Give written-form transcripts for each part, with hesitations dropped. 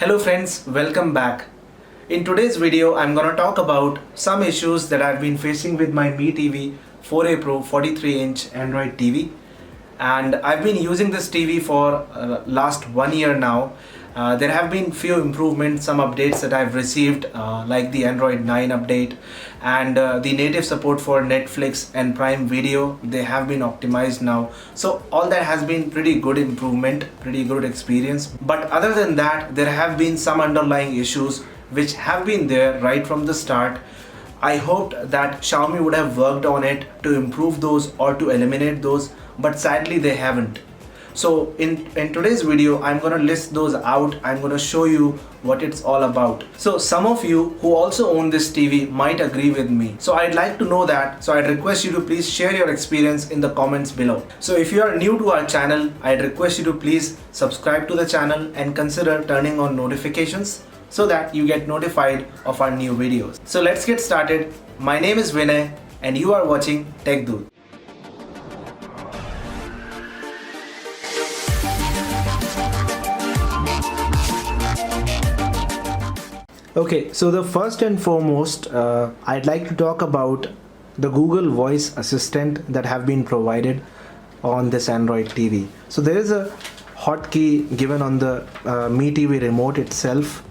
Hello friends, welcome back. In today's video, I'm gonna talk about some issues that I've been facing with my MeTV 4A Pro 43-inch Android TV. And I've been using this TV for last 1 year now. There have been few improvements, some updates that I've received like the Android 9 update and the native support for Netflix and Prime Video. They have been optimized now. So all that has been pretty good improvement, pretty good experience. But other than that, there have been some underlying issues which have been there right from the start. I hoped that Xiaomi would have worked on it to improve those or to eliminate those, but sadly they haven't. So in today's video, I'm gonna list those out. I'm gonna show you what it's all about. So some of you who also own this TV might agree with me. So I'd like to know that. So I'd request you to please share your experience in the comments below. So if you are new to our channel, I'd request you to please subscribe to the channel and consider turning on notifications so that you get notified of our new videos. So let's get started. My name is Vinay and you are watching Tech Doodh. Okay, so the first and foremost, I'd like to talk about the Google Voice Assistant that have been provided on this Android TV. So there is a hotkey given on the MeTV remote itself,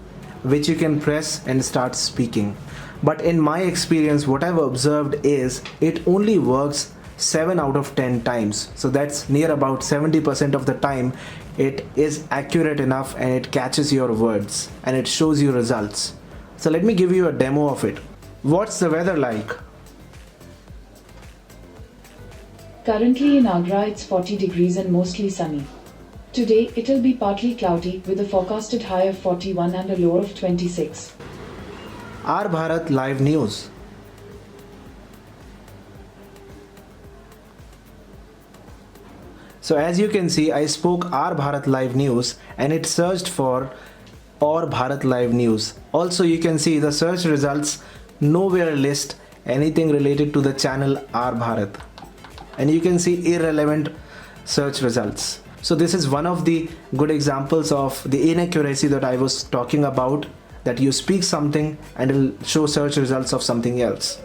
which you can press and start speaking. But in my experience, what I've observed is it only works 7 out of 10 times. So that's near about 70% of the time it is accurate enough and it catches your words and it shows you results. So let me give you a demo of it. What's the weather like? Currently in Agra it's 40 degrees and mostly sunny. Today it'll be partly cloudy with a forecasted high of 41 and a low of 26. Our Bharat Live News. So as you can see, I spoke Our Bharat Live News and it searched for Aur Bharat Live News. Also you can see the search results nowhere list anything related to the channel Our Bharat. And you can see irrelevant search results. So this is one of the good examples of the inaccuracy that I was talking about, that you speak something and it'll show search results of something else.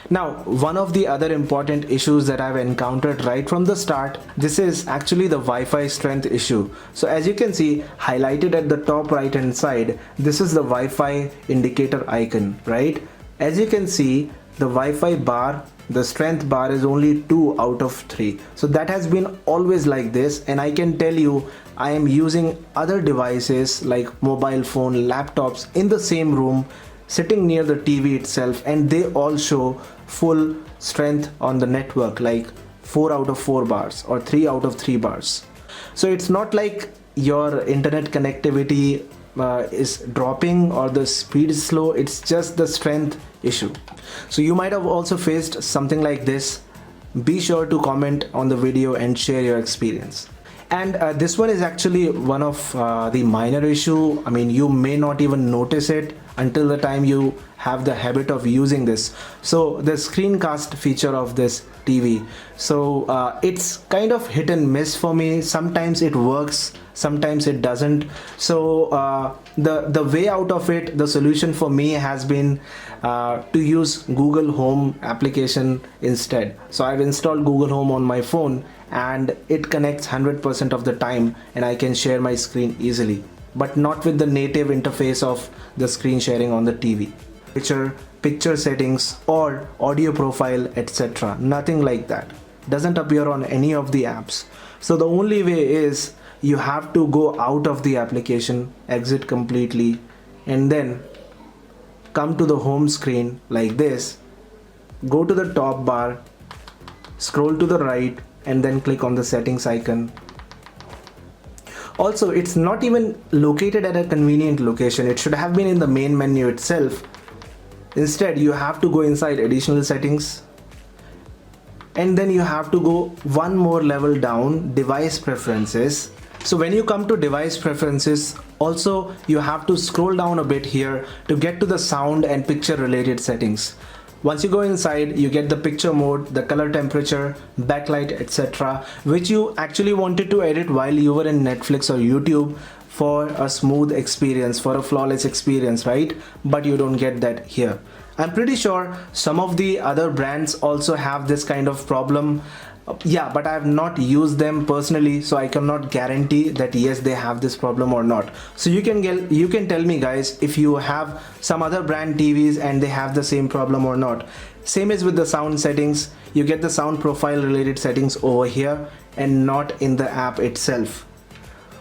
Now, one of the other important issues that I've encountered right from the start, this is actually the Wi-Fi strength issue. So as you can see, highlighted at the top right hand side, this is the Wi-Fi indicator icon, right? As you can see, the Wi-Fi bar, the strength bar is only 2 out of 3. So that has been always like this, and I can tell you I am using other devices like mobile phone, laptops in the same room, sitting near the TV itself, and they all show full strength on the network, like 4 out of 4 bars or 3 out of 3 bars. So it's not like your internet connectivity is dropping or the speed is slow, it's just the strength issue. So you might have also faced something like this. Be sure to comment on the video and share your experience. And this one is actually one of the minor issue. I mean, you may not even notice it until the time you have the habit of using this. So the screencast feature of this TV, so it's kind of hit and miss for me. Sometimes it works, sometimes it doesn't. So the way out of it, the solution for me has been to use Google Home application instead. So I've installed Google Home on my phone and it connects 100% of the time and I can share my screen easily, but not with the native interface of the screen sharing on the TV. Picture settings or audio profile, etc. Nothing like that. Doesn't appear on any of the apps. So the only way is you have to go out of the application, exit completely, and then come to the home screen like this. Go to the top bar, scroll to the right, and then click on the settings icon. Also, it's not even located at a convenient location. It should have been in the main menu itself. Instead, you have to go inside additional settings, and then you have to go one more level down, device preferences. So when you come to device preferences, also you have to scroll down a bit here to get to the sound and picture related settings. Once you go inside, you get the picture mode, the color temperature, backlight, etc., which you actually wanted to edit while you were in Netflix or YouTube. for a smooth experience, for a flawless experience, right? But you don't get that here. I'm pretty sure some of the other brands also have this kind of problem. Yeah, but I have not used them personally, so I cannot guarantee that yes, they have this problem or not. So you can tell me, guys, if you have some other brand TVs and they have the same problem or not. Same is with the sound settings. You get the sound profile related settings over here and not in the app itself.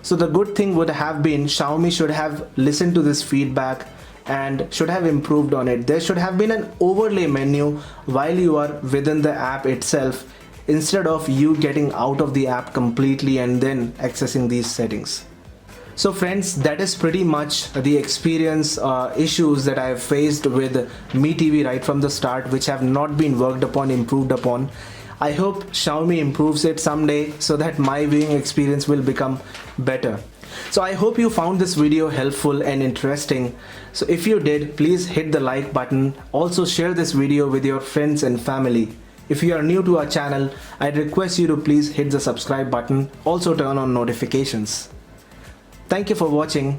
So the good thing would have been Xiaomi should have listened to this feedback and should have improved on it. There should have been an overlay menu while you are within the app itself, instead of you getting out of the app completely and then accessing these settings. So friends, that is pretty much the experience issues that I have faced with Mi TV right from the start, which have not been worked upon, improved upon. I hope Xiaomi improves it someday so that my viewing experience will become better. So I hope you found this video helpful and interesting. So if you did, please hit the like button. Also share this video with your friends and family. If you are new to our channel, I'd request you to please hit the subscribe button. Also turn on notifications. Thank you for watching.